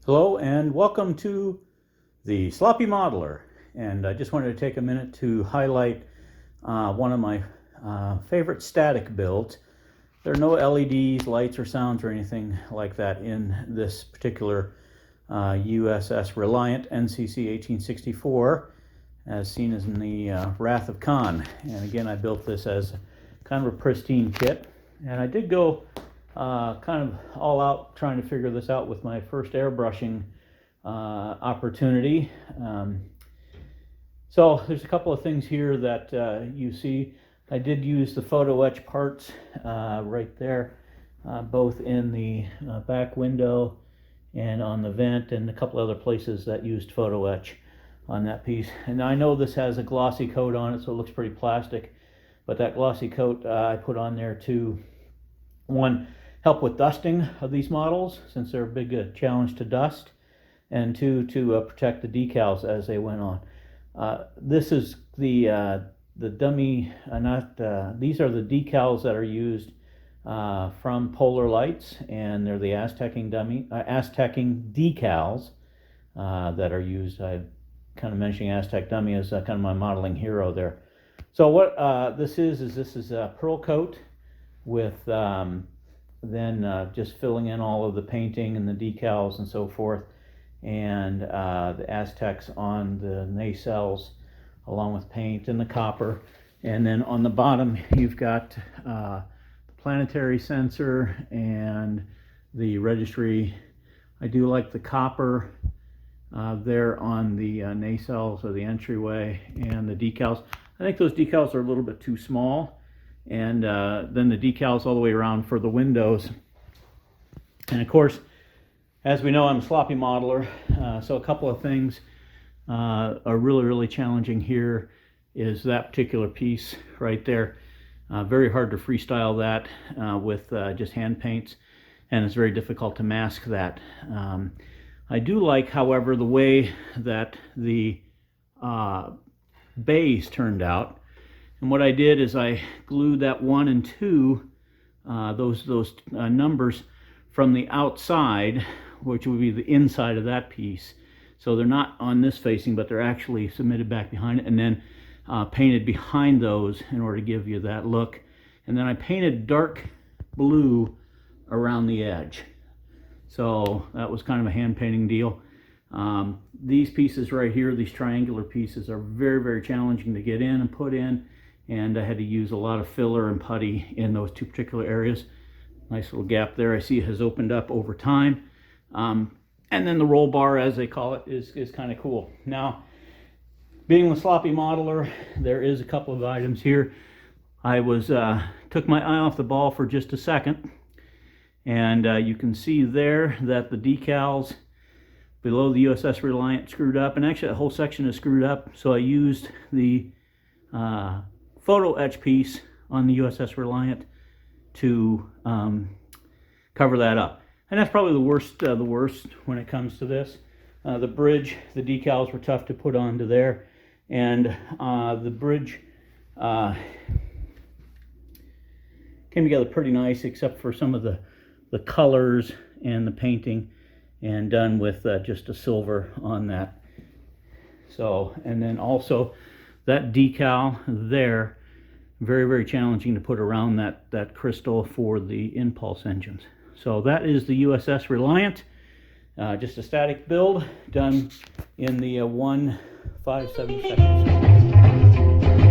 Hello and welcome to the Sloppy Modeler, and I just wanted to take a minute to highlight one of my favorite static builds. There are no LEDs, lights, or sounds or anything like that in this particular USS Reliant NCC 1864, as seen as in the Wrath of Khan. And again, I built this as kind of a pristine kit, and I did go kind of all out trying to figure this out with my first airbrushing opportunity. So there's a couple of things here that you see. I did use the photo etch parts right there, both in the back window and on the vent, and a couple other places that used photo etch on that piece. And I know this has a glossy coat on it, so it looks pretty plastic, but that glossy coat I put on there to, one, help with dusting of these models, since they're a big challenge to dust, and two, to protect the decals as they went on. This is the dummy, these are the decals that are used from Polar Lights, and they're the Aztecing decals that are used. I'm kind of mentioning Aztec dummy as kind of my modeling hero there. So what this is a pearl coat with then just filling in all of the painting and the decals and so forth, and the Aztecs on the nacelles along with paint and the copper. And then on the bottom you've got the planetary sensor and the registry. I do like the copper there on the nacelles or the entryway, and the decals. I think those decals are a little bit too small. And then the decals all the way around for the windows. And of course, as we know, I'm a sloppy modeler, so a couple of things are really challenging here. Is that particular piece right there. Very hard to freestyle that with just hand paints, and it's very difficult to mask that. I do like, however, the way that the base turned out. And what I did is I glued that 1 and 2, those numbers from the outside, which would be the inside of that piece. So they're not on this facing, but they're actually submitted back behind it, and then painted behind those in order to give you that look. And then I painted dark blue around the edge. So that was kind of a hand painting deal. These pieces right here, these triangular pieces, are very challenging to get in and put in. And I had to use a lot of filler and putty in those two particular areas. Nice little gap there I see has opened up over time. And then the roll bar, as they call it, is kind of cool. Now, being the sloppy modeler, there is a couple of items here. I took my eye off the ball for just a second. And you can see there that the decals below the USS Reliant screwed up. And actually, the whole section is screwed up. So I used the photo etch piece on the USS Reliant to cover that up. And that's probably the worst when it comes to this. The bridge, the decals were tough to put onto there, and the bridge came together pretty nice, except for some of the colors and the painting, and done with just a silver on that. So, and then also that decal there, very challenging to put around that crystal for the impulse engines. So that is the USS Reliant, just a static build done in the 1.57 seconds.